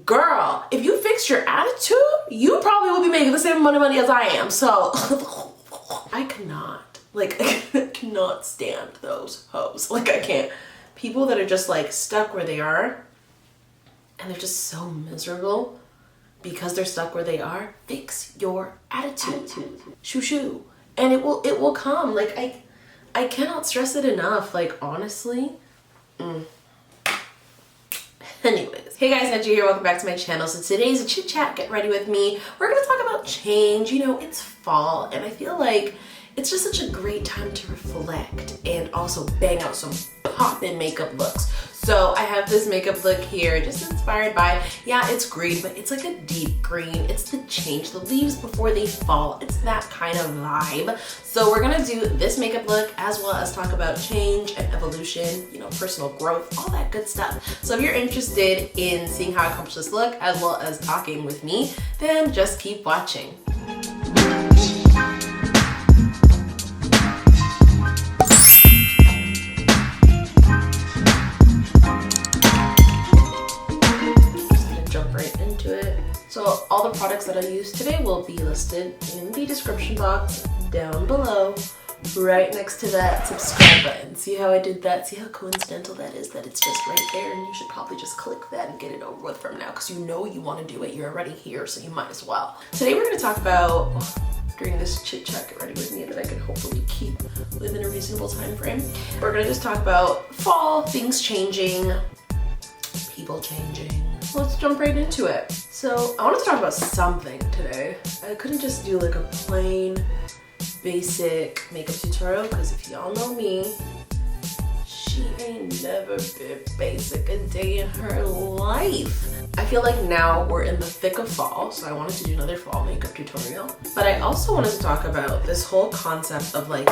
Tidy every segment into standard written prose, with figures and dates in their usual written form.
Girl, if you fix your attitude, you probably will be making the same amount of money as I am. So I cannot, like, I cannot stand those hoes. Like, I can't. People that are just like stuck where they are and they're just so miserable because they're stuck where they are. Fix your attitude. Shoo shoo. And it will come. Like, I cannot stress it enough. Like, honestly. Anyways, hey guys, Angie here, welcome back to my channel. So today's a chit chat, get ready with me. We're gonna talk about change. You know, it's fall and I feel like it's just such a great time to reflect and also bang out some poppin' makeup looks. So I have this makeup look here, just inspired by, yeah, it's green, but it's like a deep green. It's the change, the leaves before they fall. It's that kind of vibe. So we're gonna do this makeup look as well as talk about change and evolution, you know, personal growth, all that good stuff. So if you're interested in seeing how I accomplish this look as well as talking with me, then just keep watching. So all the products that I use today will be listed in the description box down below, right next to that subscribe button. See how I did that? See how coincidental that is, that it's just right there, and you should probably just click that and get it over with from now, because you know you want to do it. You're already here, so you might as well. Today we're going to talk about, during this chit chat, get ready with me, that I can hopefully keep within a reasonable time frame. We're going to just talk about fall, things changing, people changing. Let's jump right into it. So I wanted to talk about something today. I couldn't just do like a plain basic makeup tutorial, because if y'all know me, she ain't never been basic a day in her life. I feel like now we're in the thick of fall, so I wanted to do another fall makeup tutorial. But I also wanted to talk about this whole concept of like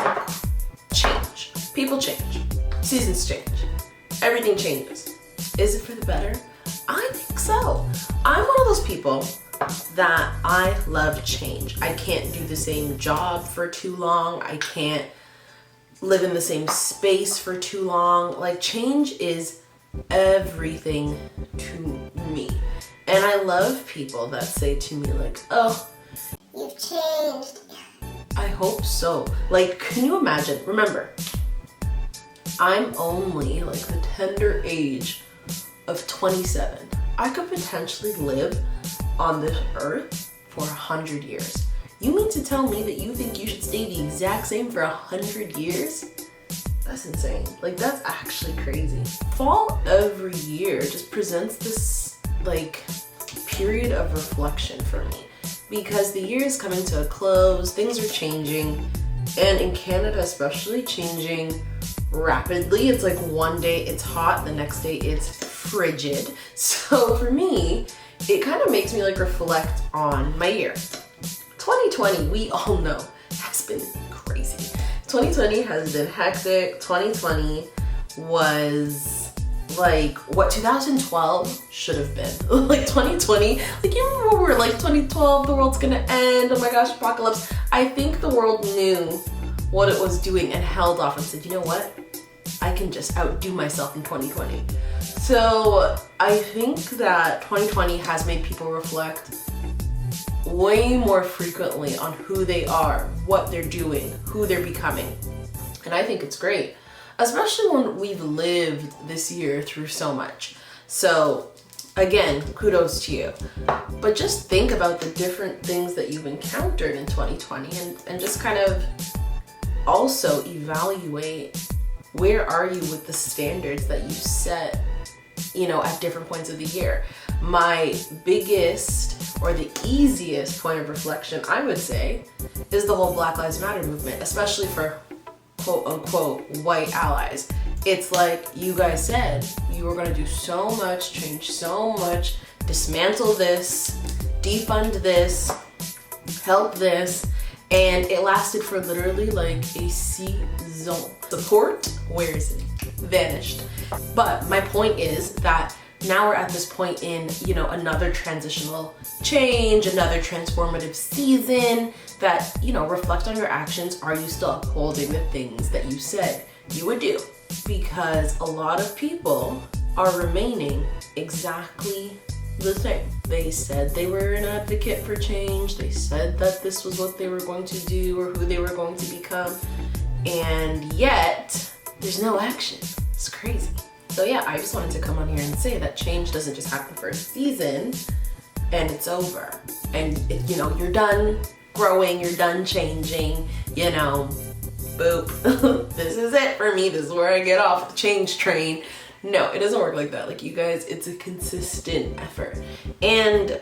change. People change, seasons change, everything changes. Is it for the better? I think so. I'm one of those people that I love change. I can't do the same job for too long. I can't live in the same space for too long. Like, change is everything to me. And I love people that say to me like, oh, you've changed. I hope so. Like, can you imagine? Remember, I'm only like the tender age of 27. I could potentially live on this earth for 100 years. You mean to tell me that you think you should stay the exact same for 100 years? That's insane. Like, that's actually crazy. Fall every year just presents this like period of reflection for me, because the year is coming to a close, things are changing, and in Canada especially, changing rapidly. It's like one day it's hot, the next day it's frigid. So for me, it kind of makes me like reflect on my year. 2020, we all know, has been crazy. 2020 has been hectic. 2020 was like what 2012 should have been. Like 2020, like, you remember when we were like 2012, the world's gonna end, oh my gosh, apocalypse. I think the world knew what it was doing and held off and said, you know what? I can just outdo myself in 2020. So I think that 2020 has made people reflect way more frequently on who they are, what they're doing, who they're becoming. And I think it's great, especially when we've lived this year through so much. So again, kudos to you. But just think about the different things that you've encountered in 2020 and just kind of also evaluate, where are you with the standards that you set, you know, at different points of the year. My biggest or the easiest point of reflection, I would say, is the whole Black Lives Matter movement, especially for quote unquote white allies. It's like you guys said, you were gonna do so much, change so much, dismantle this, defund this, help this, and it lasted for literally like a season. Support, where is it? Vanished. But my point is that now we're at this point in, you know, another transitional change, another transformative season that, you know, reflect on your actions. Are you still upholding the things that you said you would do? Because a lot of people are remaining exactly the same. They said they were an advocate for change. They said that this was what they were going to do or who they were going to become. And yet, there's no action. It's crazy. So yeah, I just wanted to come on here and say that change doesn't just happen for a season and it's over. And you know, you're done growing, you're done changing, you know, boop. This is it for me. This is where I get off the change train. No, it doesn't work like that. Like, you guys, it's a consistent effort. And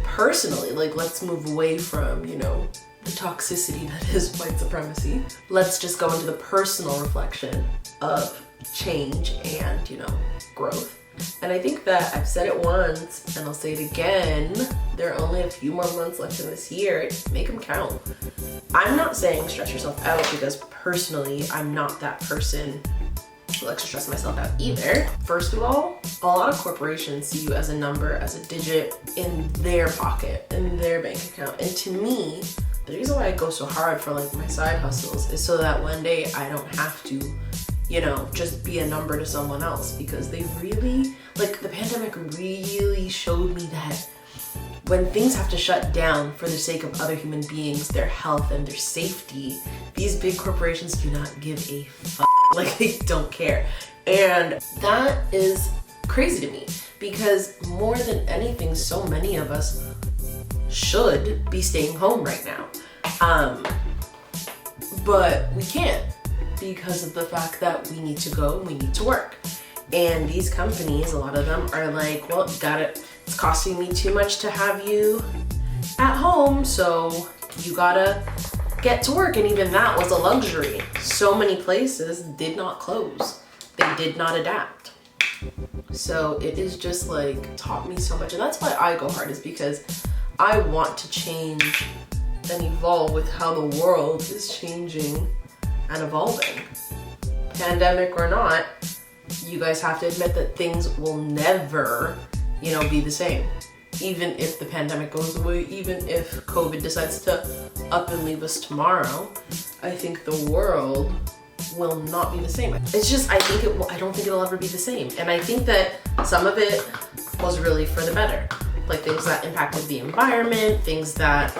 personally, like, let's move away from, you know, the toxicity that is white supremacy. Let's just go into the personal reflection of change and, you know, growth. And I think that I've said it once and I'll say it again. There are only a few more months left in this year. Make them count. I'm not saying stress yourself out, because personally, I'm not that person who likes to stress myself out either. First of all, a lot of corporations see you as a number, as a digit in their pocket, in their bank account. And to me, the reason why I go so hard for like my side hustles is so that one day I don't have to, you know, just be a number to someone else, because they really, like, the pandemic really showed me that when things have to shut down for the sake of other human beings, their health and their safety, these big corporations do not give a fuck. Like, they don't care. And that is crazy to me, because more than anything, so many of us should be staying home right now. But we can't, because of the fact that we need to go and we need to work. And these companies, a lot of them are like, well, it's costing me too much to have you at home, so you gotta get to work. And even that was a luxury. So many places did not close. They did not adapt. So it is just like taught me so much. And that's why I go hard, is because I want to change and evolve with how the world is changing and evolving. Pandemic or not, you guys have to admit that things will never, you know, be the same. Even if the pandemic goes away, even if COVID decides to up and leave us tomorrow, I think the world will not be the same. It's just, I don't think it'll ever be the same. And I think that some of it was really for the better. Like things that impacted the environment, things that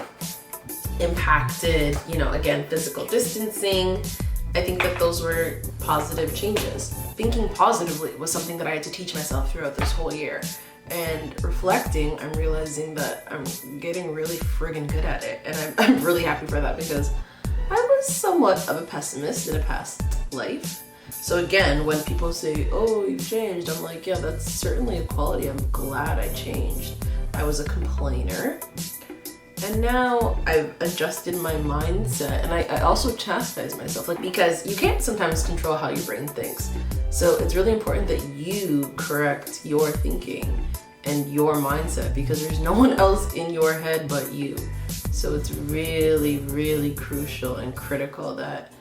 impacted, you know, again, physical distancing. I think that those were positive changes. Thinking positively was something that I had to teach myself throughout this whole year. And reflecting, I'm realizing that I'm getting really friggin' good at it. And I'm really happy for that, because I was somewhat of a pessimist in a past life. So again, when people say, oh, you've changed, I'm like, yeah, that's certainly a quality. I'm glad I changed. I was a complainer. And now I've adjusted my mindset, and I also chastise myself, like, because you can't sometimes control how your brain thinks. So it's really important that you correct your thinking and your mindset, because there's no one else in your head but you. So it's really, really crucial and critical that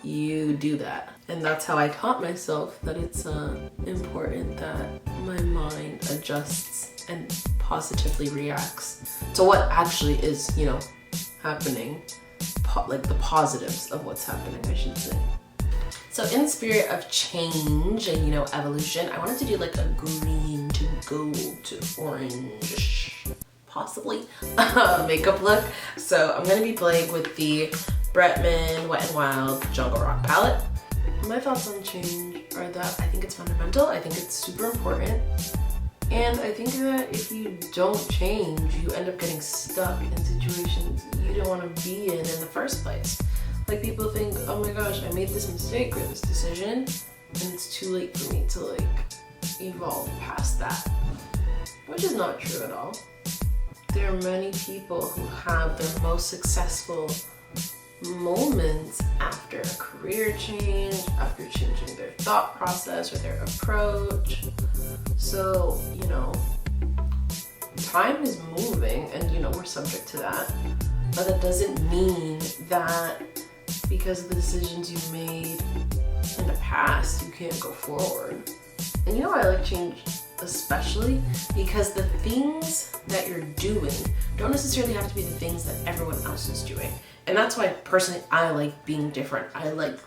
you do that. And that's how I taught myself that it's important that my mind adjusts and positively reacts to what actually is, you know, happening, like the positives of what's happening, I should say. So in the spirit of change and, you know, evolution, I wanted to do like a green to gold to orange, possibly, makeup look. So I'm gonna be playing with the Bretman Wet n Wild Jungle Rock palette. My thoughts on change are that I think it's fundamental. I think it's super important. And I think that if you don't change, you end up getting stuck in situations you don't want to be in the first place. Like, people think, oh my gosh, I made this mistake or this decision, and it's too late for me to like evolve past that, which is not true at all. There are many people who have their most successful moments after a career change, after changing their thought process or their approach. So, you know, time is moving, and, you know, we're subject to that. But that doesn't mean that because of the decisions you made in the past, you can't go forward. And you know why I like change especially? Because the things that you're doing don't necessarily have to be the things that everyone else is doing. And that's why personally I like being different. I like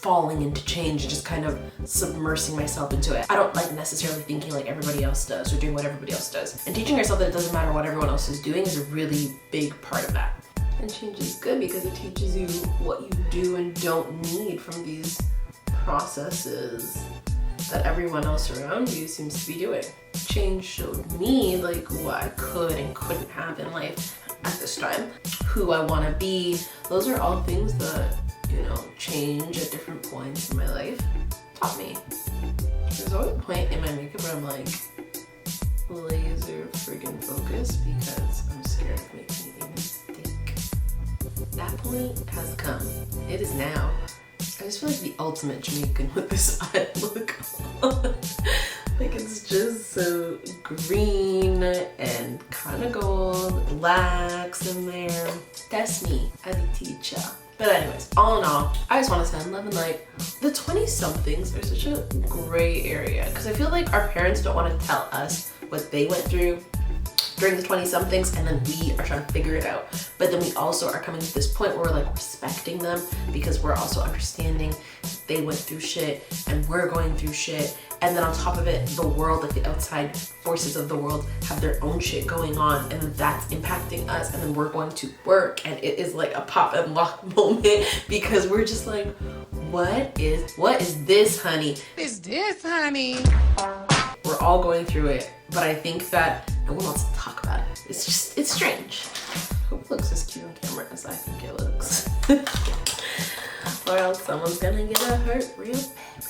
falling into change and just kind of submersing myself into it. I don't like necessarily thinking like everybody else does or doing what everybody else does. And teaching yourself that it doesn't matter what everyone else is doing is a really big part of that. And change is good because it teaches you what you do and don't need from these processes that everyone else around you seems to be doing. Change showed me like what I could and couldn't have in life at this time, who I want to be. Those are all things that, you know, change at different points in my life taught me. There's always a point in my makeup where I'm like laser friggin' focused because I'm scared of making a mistake. That point has come. It is now. I just feel like the ultimate Jamaican with this eye look on. Like it's just so green and kind of gold, lax in there. That's me as a teacher. But anyways, all in all, I just want to send love and light. The 20-somethings are such a gray area because I feel like our parents don't want to tell us what they went through during the 20-somethings, and then we are trying to figure it out. But then we also are coming to this point where we're like respecting them because we're also understanding they went through shit and we're going through shit. And then on top of it, the world, like the outside forces of the world have their own shit going on, and that's impacting us. And then we're going to work and it is like a pop and lock moment because we're just like, what is this, honey? What is this, honey? We're all going through it, but I think that no one wants to talk about it. It's strange. I hope it looks as cute on camera as I think it looks. Or else someone's gonna get hurt real bad.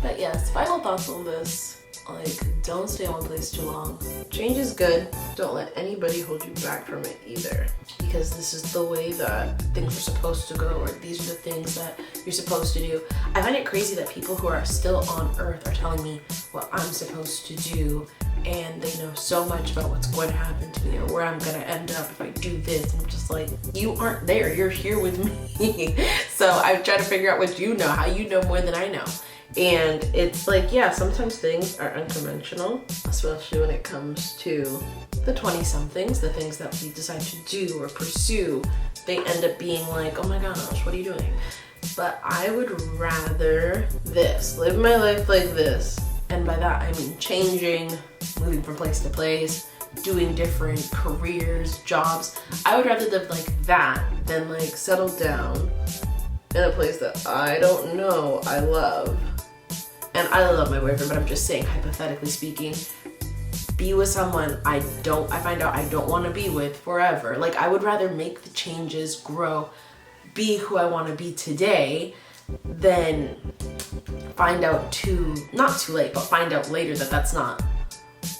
But yes, final thoughts on this. Like, don't stay in one place too long. Change is good. Don't let anybody hold you back from it either. Because this is the way that things are supposed to go, or these are the things that you're supposed to do. I find it crazy that people who are still on Earth are telling me what I'm supposed to do, and they know so much about what's going to happen to me or where I'm gonna end up if I do this. I'm just like, you aren't there, you're here with me. So I try to figure out what you know, how you know more than I know. And it's like, yeah, sometimes things are unconventional, especially when it comes to the 20-somethings, the things that we decide to do or pursue. They end up being like, oh my gosh, what are you doing? But I would rather live my life like this. And by that, I mean changing, moving from place to place, doing different careers, jobs. I would rather live like that than like settle down in a place that I don't know I love. And I love my boyfriend, but I'm just saying, hypothetically speaking, be with someone I find out I don't want to be with forever. Like, I would rather make the changes, grow, be who I want to be today, than find out not too late, but find out later that that's not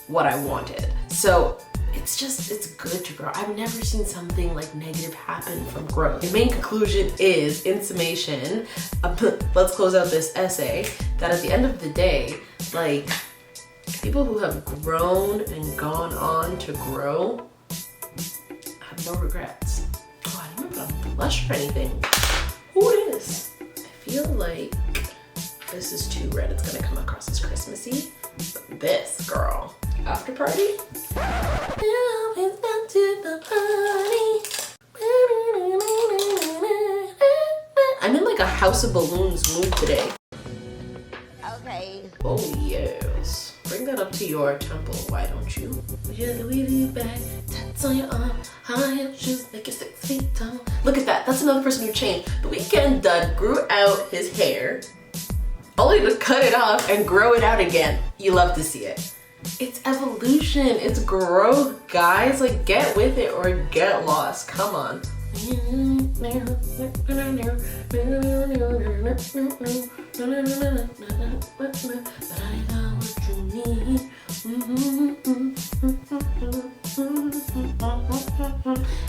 what I wanted. So it's good to grow. I've never seen something like negative happen from growth. The main conclusion is, in summation, let's close out this essay, that at the end of the day, like, people who have grown and gone on to grow have no regrets. Oh, I don't know if I'm blush or anything. Who is? I feel like this is too red. It's gonna come across as Christmassy. But this, girl. After party? Now it's back to the party. I'm in like a House of Balloons mood today. Okay. Oh yes. Bring that up to your temple, why don't you? Yeah, the weedy bag, tats on your arm, high shoes, make it 6 feet tall. Look at that, that's another person who changed. The Weeknd dud grew out his hair, only to cut it off and grow it out again. You love to see it. It's evolution, it's growth, guys. Like, get with it or get lost, come on.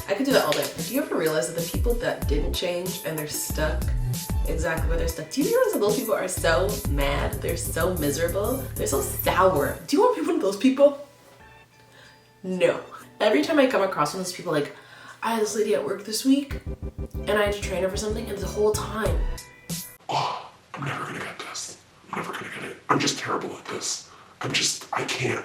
I could do that all day. Do you ever realize that the people that didn't change and they're stuck exactly where they're stuck, do you realize that those people are so mad, they're so miserable, they're so sour? Do you want to be one of those people? No. Every time I come across one of those people, like, I had this lady at work this week and I had to train her for something, and the whole time, oh, I'm never gonna get this. I'm never gonna get it. I'm just terrible at this. I can't.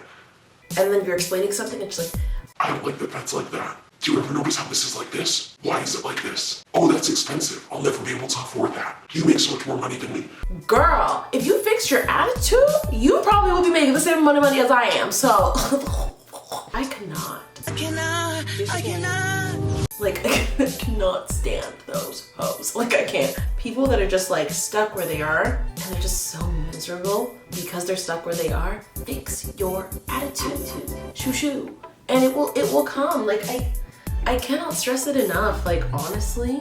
And then you're explaining something and she's like, I don't like that that's like that. Do you ever notice how this is like this? Why is it like this? Oh, that's expensive. I'll never be able to afford that. You make so much more money than me. Girl, if you fix your attitude, you probably will be making the same amount of money as I am. So, I cannot. I cannot. Like, I cannot stand those hoes. Like, I can't. People that are just like stuck where they are and they're just so miserable because they're stuck where they are, fix your attitude. Shoo shoo. And it will come. Like, I cannot stress it enough. Like, honestly.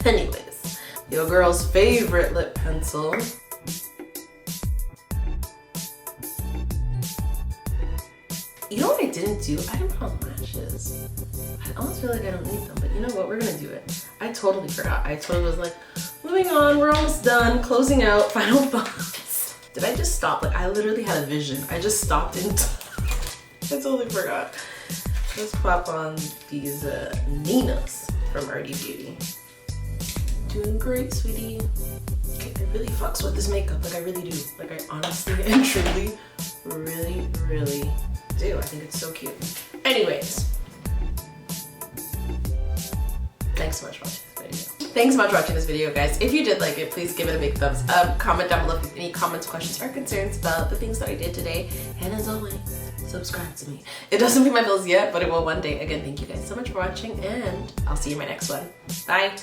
Anyways, your girl's favorite lip pencil. You know what I didn't do? I didn't put on lashes. I almost feel like I don't need them, but you know what? We're gonna do it. I totally forgot. I totally was like, moving on, we're almost done, closing out, final thoughts. Did I just stop? Like, I literally had a vision. I just stopped and I totally forgot. Let's pop on these Ninas from Eartha Beauty. Doing great, sweetie. Okay, I really fucks with this makeup. Like, I really do. Like, I honestly and truly really do. I think it's so cute. Anyways, thanks so much for watching this video. Thanks so much for watching this video, guys. If you did like it, please give it a big thumbs up. Comment down below if you have any comments, questions, or concerns about the things that I did today. And as always, subscribe to me. It doesn't pay my bills yet, but it will one day. Again, thank you guys so much for watching, and I'll see you in my next one. Bye.